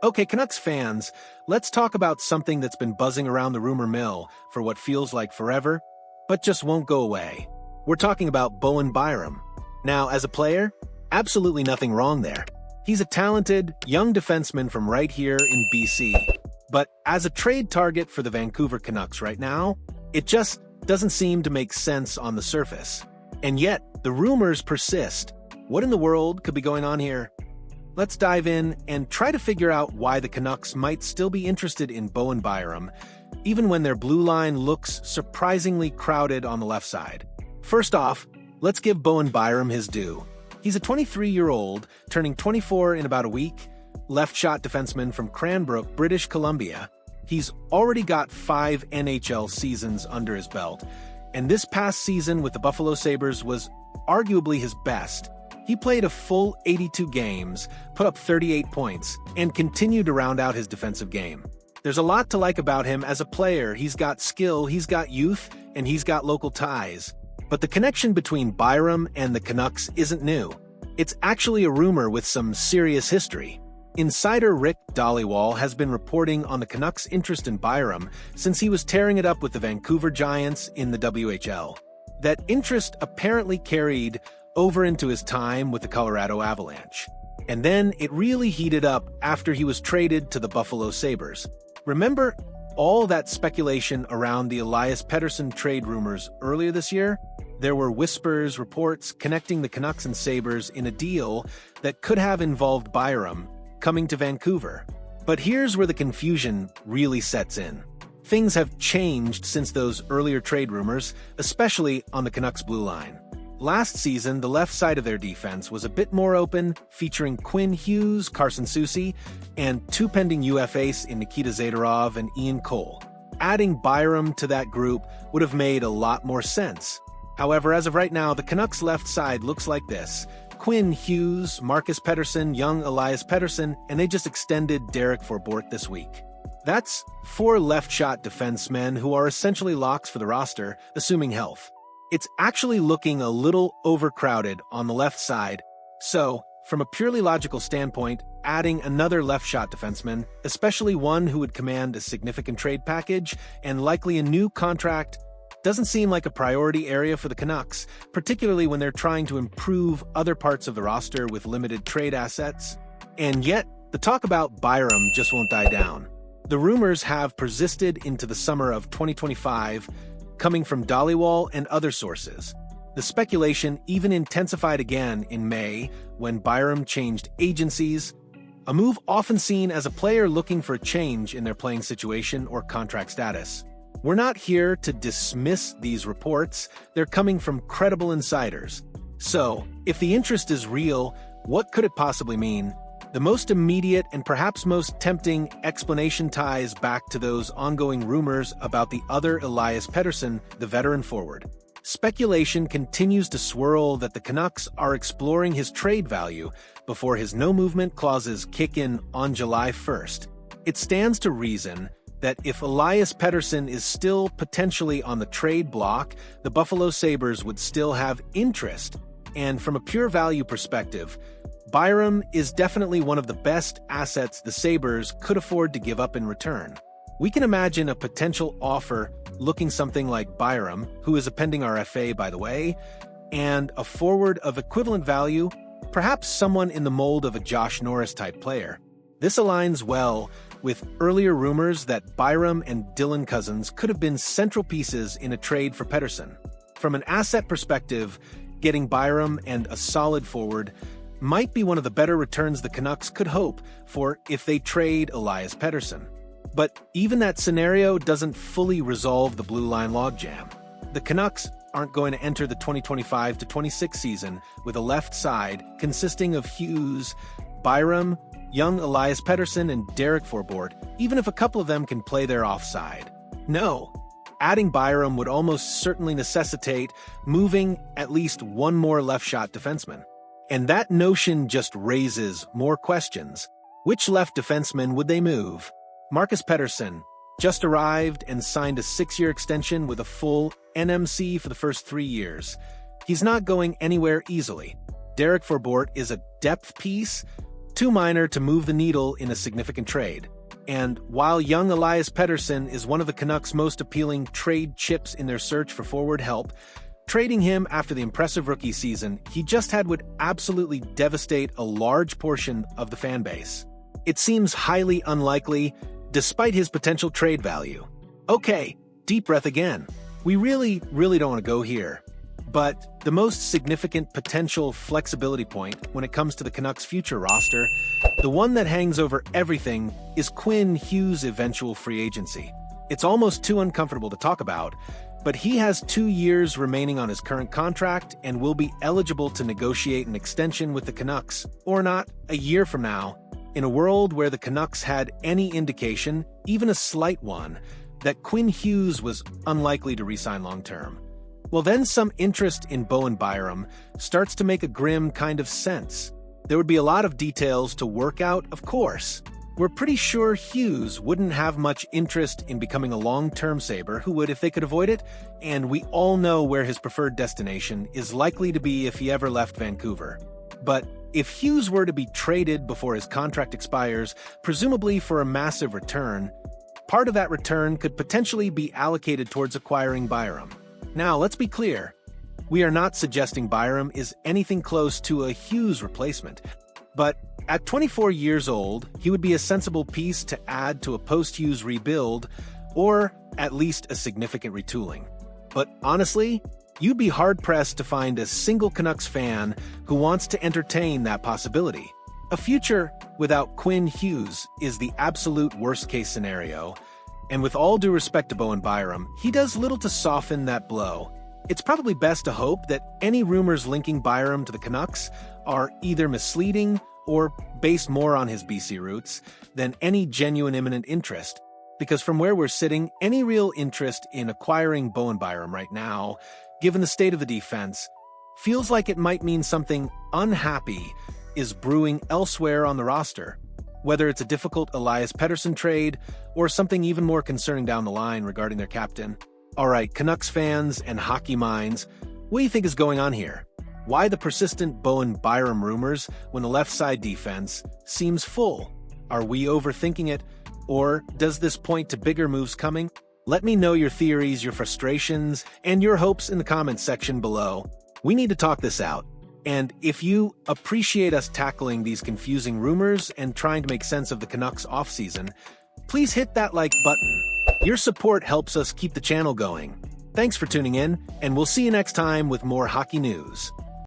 Okay, Canucks fans, let's talk about something that's been buzzing around the rumor mill for what feels like forever, but just won't go away. We're talking about Bowen Byram. Now, as a player, absolutely nothing wrong there. He's a talented, young defenseman from right here in BC. But as a trade target for the Vancouver Canucks right now, it just doesn't seem to make sense on the surface. And yet, the rumors persist. What in the world could be going on here? Let's dive in and try to figure out why the Canucks might still be interested in Bowen Byram, even when their blue line looks surprisingly crowded on the left side. First off, let's give Bowen Byram his due. He's a 23-year-old, turning 24 in about a week, left-shot defenseman from Cranbrook, British Columbia. He's already got 5 NHL seasons under his belt, and this past season with the Buffalo Sabres was arguably his best. He played a full 82 games, put up 38 points, and continued to round out his defensive game. There's a lot to like about him as a player. He's got skill, he's got youth, and he's got local ties. But the connection between Byram and the Canucks isn't new. It's actually a rumor with some serious history. Insider Rick Dhaliwal has been reporting on the Canucks' interest in Byram since he was tearing it up with the Vancouver Giants in the WHL. That interest apparently carried over into his time with the Colorado Avalanche. And then it really heated up after he was traded to the Buffalo Sabres. Remember all that speculation around the Elias Pettersson trade rumors earlier this year? There were whispers, reports connecting the Canucks and Sabres in a deal that could have involved Byram coming to Vancouver. But here's where the confusion really sets in. Things have changed since those earlier trade rumors, especially on the Canucks blue line. Last season, the left side of their defense was a bit more open, featuring Quinn Hughes, Carson Soucy, and 2 pending UFAs in Nikita Zadorov and Ian Cole. Adding Byram to that group would have made a lot more sense. However, as of right now, the Canucks' left side looks like this. Quinn Hughes, Marcus Pettersson, young Elias Pettersson, and they just extended Derek Forbort this week. That's 4 left-shot defensemen who are essentially locks for the roster, assuming health. It's actually looking a little overcrowded on the left side, so, from a purely logical standpoint, adding another left-shot defenseman, especially one who would command a significant trade package and likely a new contract, doesn't seem like a priority area for the Canucks, particularly when they're trying to improve other parts of the roster with limited trade assets. And yet, the talk about Byram just won't die down. The rumors have persisted into the summer of 2025, coming from Dhaliwal and other sources. The speculation even intensified again in May when Byram changed agencies, a move often seen as a player looking for a change in their playing situation or contract status. We're not here to dismiss these reports, they're coming from credible insiders. So, if the interest is real, what could it possibly mean? The most immediate and perhaps most tempting explanation ties back to those ongoing rumors about the other Elias Pettersson, the veteran forward. Speculation continues to swirl that the Canucks are exploring his trade value before his no-movement clauses kick in on July 1st. It stands to reason that if Elias Pettersson is still potentially on the trade block, the Buffalo Sabres would still have interest. And from a pure value perspective, Byram is definitely one of the best assets the Sabres could afford to give up in return. We can imagine a potential offer looking something like Byram, who is a pending RFA by the way, and a forward of equivalent value, perhaps someone in the mold of a Josh Norris-type player. This aligns well with earlier rumors that Byram and Dylan Cousins could have been central pieces in a trade for Pettersson. From an asset perspective, getting Byram and a solid forward might be one of the better returns the Canucks could hope for if they trade Elias Pettersson. But even that scenario doesn't fully resolve the blue line logjam. The Canucks aren't going to enter the 2025-26 season with a left side consisting of Hughes, Byram, young Elias Pettersson, and Derek Forbort, even if a couple of them can play their offside. No. Adding Byram would almost certainly necessitate moving at least one more left-shot defenseman. And that notion just raises more questions. Which left defenseman would they move? Marcus Pettersson just arrived and signed a 6-year extension with a full NMC for the first 3 years. He's not going anywhere easily. Derek Forbort is a depth piece, too minor to move the needle in a significant trade. And while young Elias Pettersson is one of the Canucks' most appealing trade chips in their search for forward help, trading him after the impressive rookie season he just had would absolutely devastate a large portion of the fan base. It seems highly unlikely, despite his potential trade value. Okay, deep breath again. We really don't want to go here. But the most significant potential flexibility point when it comes to the Canucks' future roster, the one that hangs over everything, is Quinn Hughes' eventual free agency. It's almost too uncomfortable to talk about, but he has 2 years remaining on his current contract and will be eligible to negotiate an extension with the Canucks, or not, a year from now. In a world where the Canucks had any indication, even a slight one, that Quinn Hughes was unlikely to re-sign long-term, well, then some interest in Bowen Byram starts to make a grim kind of sense. There would be a lot of details to work out, of course. We're pretty sure Hughes wouldn't have much interest in becoming a long-term Sabre, who would if they could avoid it, and we all know where his preferred destination is likely to be if he ever left Vancouver. But if Hughes were to be traded before his contract expires, presumably for a massive return, part of that return could potentially be allocated towards acquiring Byram. Now, let's be clear. We are not suggesting Byram is anything close to a Hughes replacement, but at 24 years old, he would be a sensible piece to add to a post-Hughes rebuild, or at least a significant retooling. But honestly, you'd be hard-pressed to find a single Canucks fan who wants to entertain that possibility. A future without Quinn Hughes is the absolute worst-case scenario, and with all due respect to Bowen Byram, he does little to soften that blow. It's probably best to hope that any rumors linking Byram to the Canucks are either misleading or based more on his BC roots than any genuine imminent interest, because from where we're sitting, any real interest in acquiring Bowen Byram right now, given the state of the defense, feels like it might mean something unhappy is brewing elsewhere on the roster. Whether it's a difficult Elias Pettersson trade or something even more concerning down the line regarding their captain. All right, Canucks fans and hockey minds, what do you think is going on here? Why the persistent Bowen Byram rumors when the left side defense seems full? Are we overthinking it? Or does this point to bigger moves coming? Let me know your theories, your frustrations, and your hopes in the comments section below. We need to talk this out. And if you appreciate us tackling these confusing rumors and trying to make sense of the Canucks offseason, please hit that like button. Your support helps us keep the channel going. Thanks for tuning in, and we'll see you next time with more hockey news.